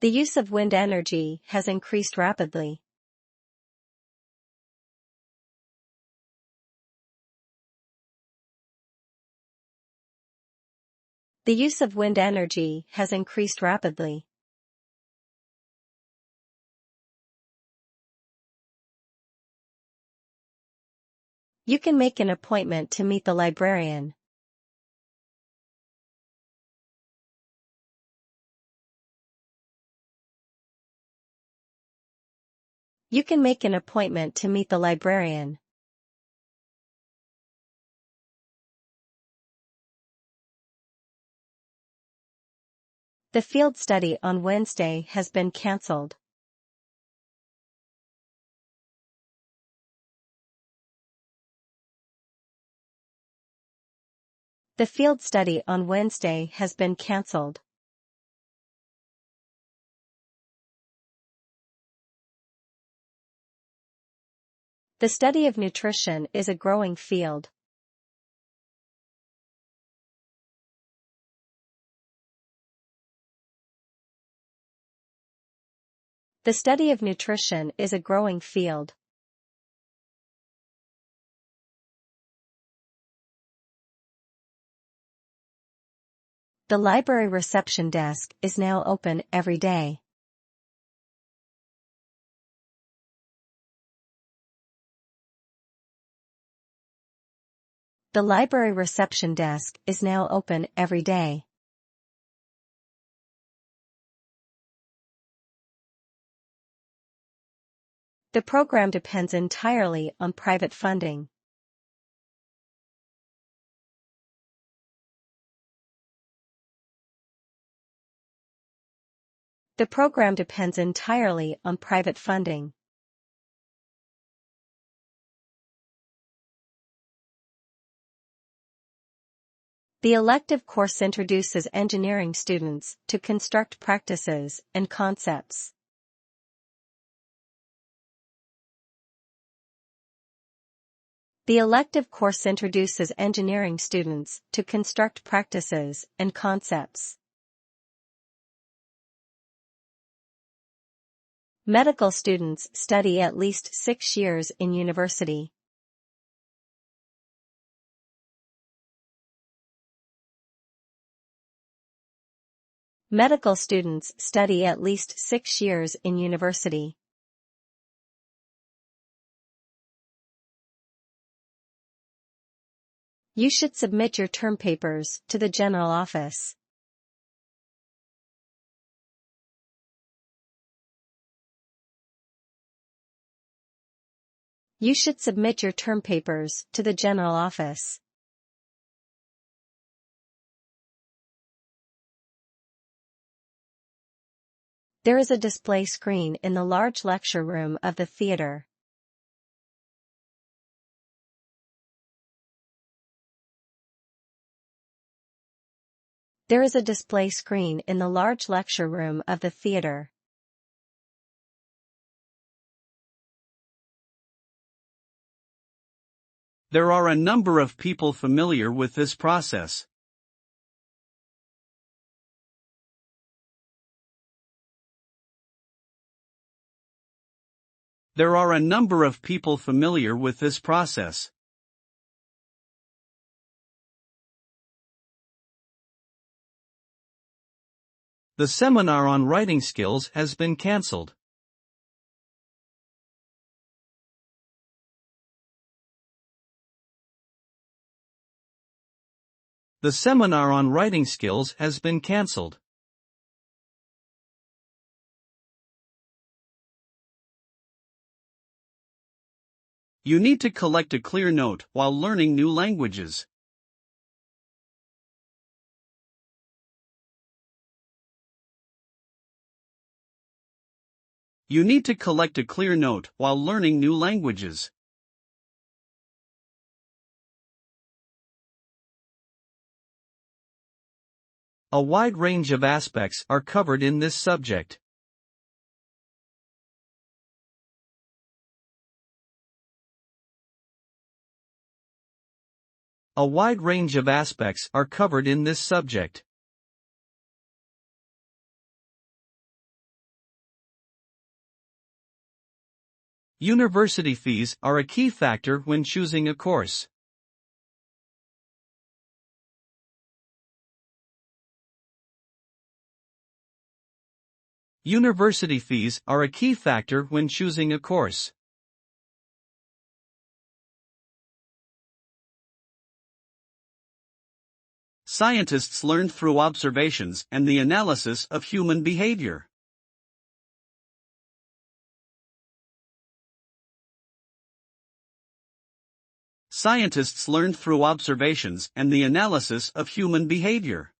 The use of wind energy has increased rapidly. The use of wind energy has increased rapidly. You can make an appointment to meet the librarian. You can make an appointment to meet the librarian. The field study on Wednesday has been cancelled. The field study on Wednesday has been cancelled. The study of nutrition is a growing field. The study of nutrition is a growing field. The library reception desk is now open every day. The library reception desk is now open every day. The program depends entirely on private funding. The program depends entirely on private funding. The elective course introduces engineering students to construct practices and concepts. The elective course introduces engineering students to construct practices and concepts. Medical students study at least 6 years in university. Medical students study at least 6 years in university. You should submit your term papers to the general office. You should submit your term papers to the general office. There is a display screen in the large lecture room of the theater. There is a display screen in the large lecture room of the theater. There are a number of people familiar with this process. There are a number of people familiar with this process. The seminar on writing skills has been cancelled. The seminar on writing skills has been cancelled. You need to collect a clear note while learning new languages. You need to collect a clear note while learning new languages. A wide range of aspects are covered in this subject. A wide range of aspects are covered in this subject. University fees are a key factor when choosing a course. University fees are a key factor when choosing a course. Scientists learned through observations and the analysis of human behavior. Scientists learned through observations and the analysis of human behavior.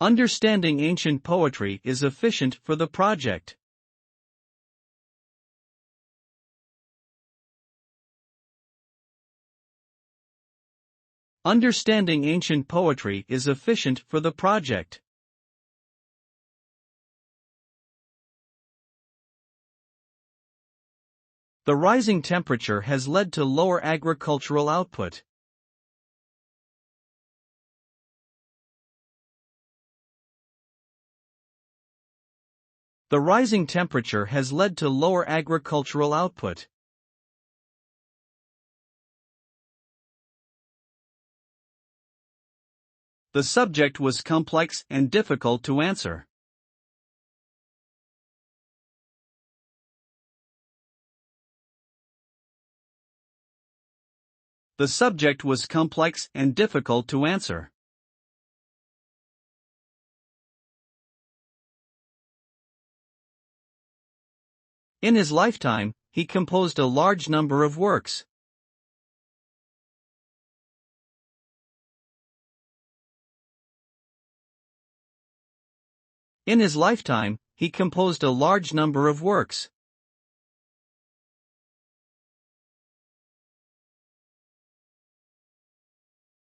Understanding ancient poetry is efficient for the project. Understanding ancient poetry is efficient for the project. The rising temperature has led to lower agricultural output. The rising temperature has led to lower agricultural output. The subject was complex and difficult to answer. The subject was complex and difficult to answer. In his lifetime, he composed a large number of works. In his lifetime, he composed a large number of works.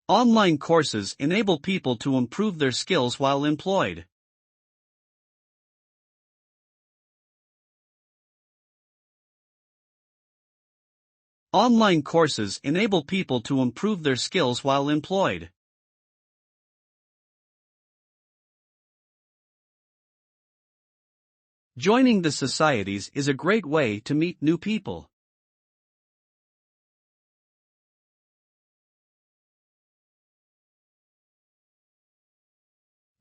Online courses enable people to improve their skills while employed. Online courses enable people to improve their skills while employed. Joining the societies is a great way to meet new people.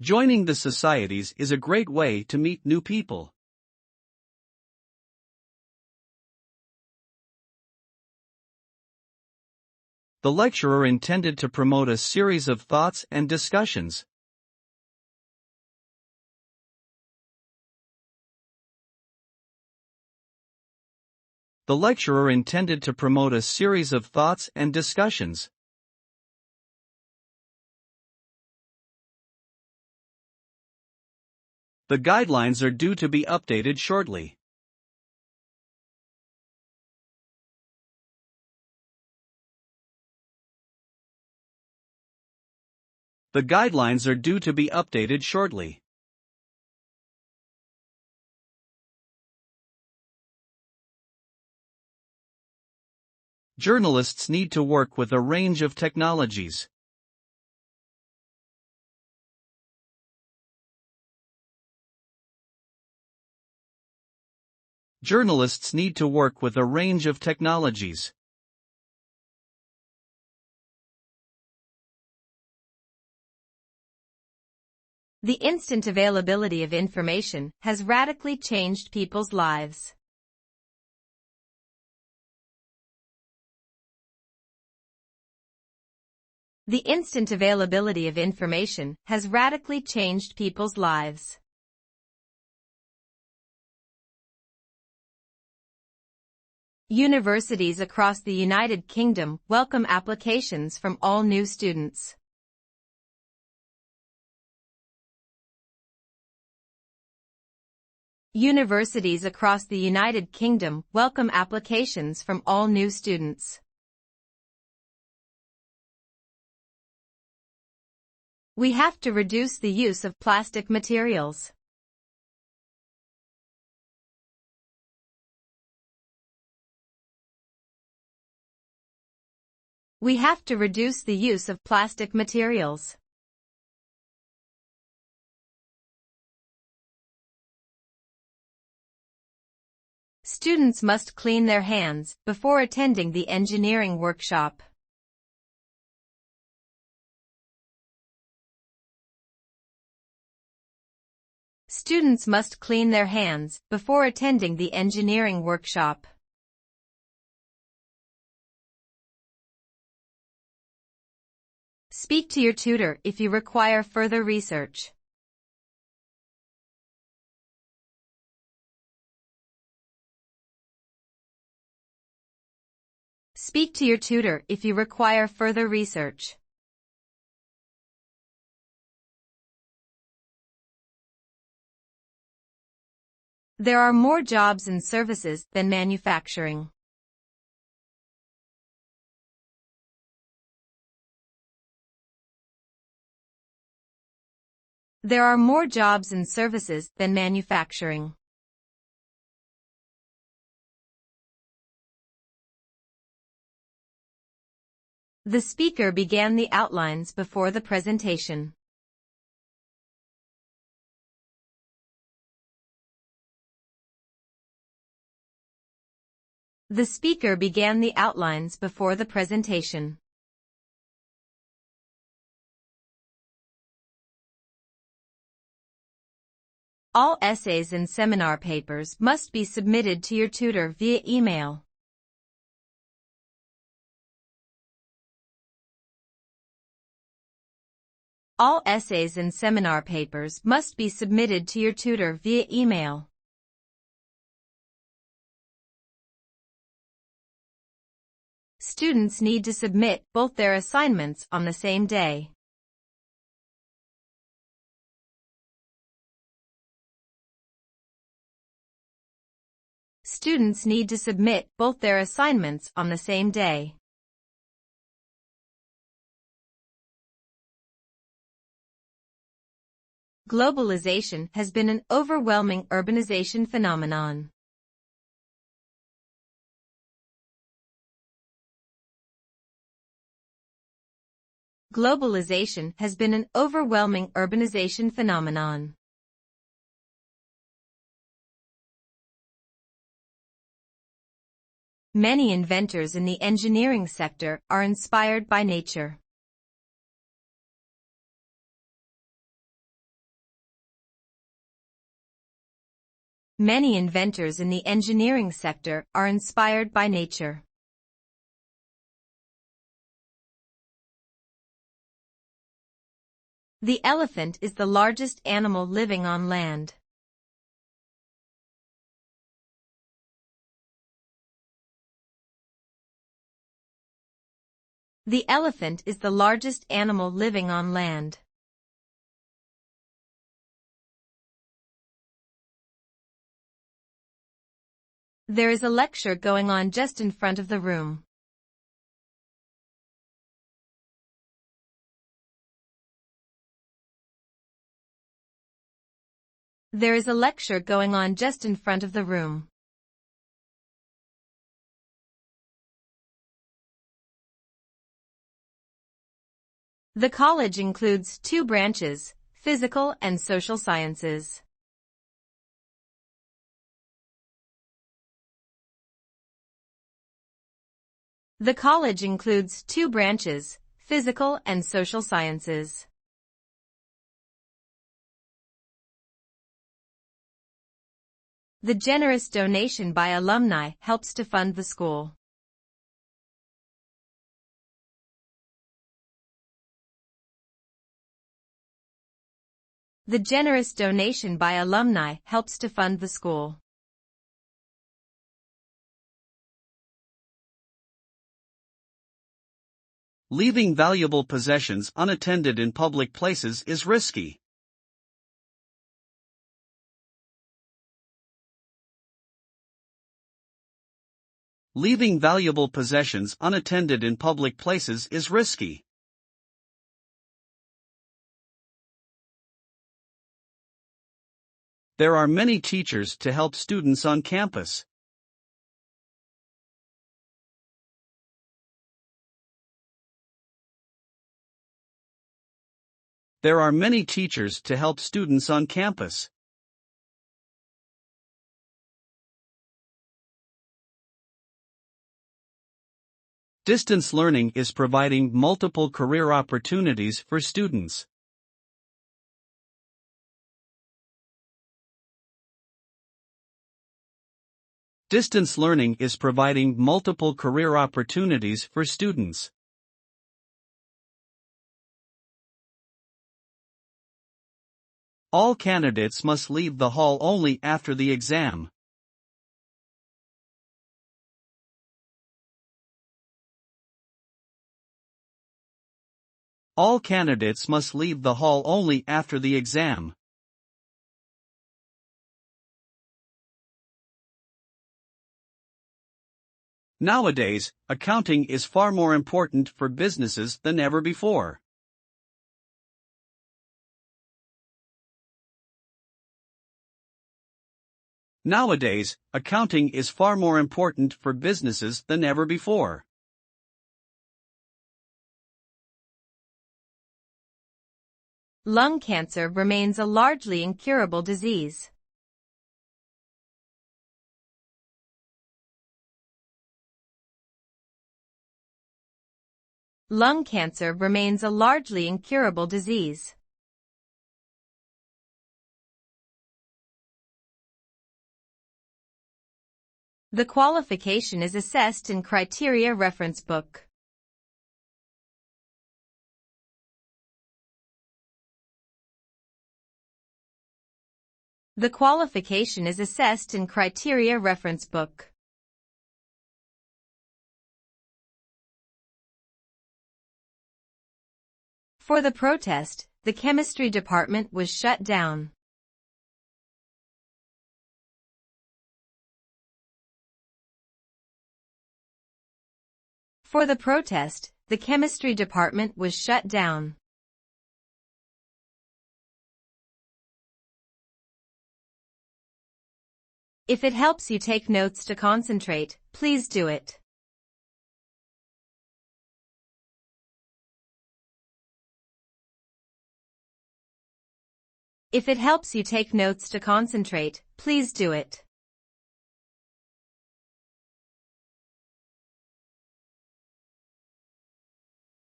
Joining the societies is a great way to meet new people. The lecturer intended to promote a series of thoughts and discussions. The lecturer intended to promote a series of thoughts and discussions. The guidelines are due to be updated shortly. The guidelines are due to be updated shortly. Journalists need to work with a range of technologies. Journalists need to work with a range of technologies. The instant availability of information has radically changed people's lives. The instant availability of information has radically changed people's lives. Universities across the United Kingdom welcome applications from all new students. Universities across the United Kingdom welcome applications from all new students. We have to reduce the use of plastic materials. We have to reduce the use of plastic materials. Students must clean their hands before attending the engineering workshop. Students must clean their hands before attending the engineering workshop. Speak to your tutor if you require further research. Speak to your tutor if you require further research. There are more jobs and services than manufacturing. There are more jobs and services than manufacturing. The speaker began the outlines before the presentation. The speaker began the outlines before the presentation. All essays and seminar papers must be submitted to your tutor via email. All essays and seminar papers must be submitted to your tutor via email. Students need to submit both their assignments on the same day. Students need to submit both their assignments on the same day. Globalization has been an overwhelming urbanization phenomenon. Globalization has been an overwhelming urbanization phenomenon. Many inventors in the engineering sector are inspired by nature. Many inventors in the engineering sector are inspired by nature. The elephant is the largest animal living on land. The elephant is the largest animal living on land. There is a lecture going on just in front of the room. There is a lecture going on just in front of the room. The college includes 2 branches, physical and social sciences. The college includes 2 branches, physical and social sciences. The generous donation by alumni helps to fund the school. The generous donation by alumni helps to fund the school. Leaving valuable possessions unattended in public places is risky. Leaving valuable possessions unattended in public places is risky. There are many teachers to help students on campus. There are many teachers to help students on campus. Distance learning is providing multiple career opportunities for students. Distance learning is providing multiple career opportunities for students. All candidates must leave the hall only after the exam. All candidates must leave the hall only after the exam. Nowadays, accounting is far more important for businesses than ever before. Nowadays, accounting is far more important for businesses than ever before. Lung cancer remains a largely incurable disease. Lung cancer remains a largely incurable disease. The qualification is assessed in criteria reference book. The qualification is assessed in criteria reference book. For the protest, the chemistry department was shut down. For the protest, the chemistry department was shut down. If it helps you take notes to concentrate, please do it. If it helps you take notes to concentrate, please do it.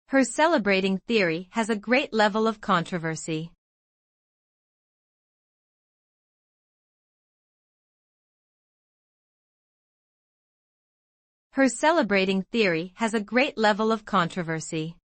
Her celebrating theory has a great level of controversy. Her celebrating theory has a great level of controversy.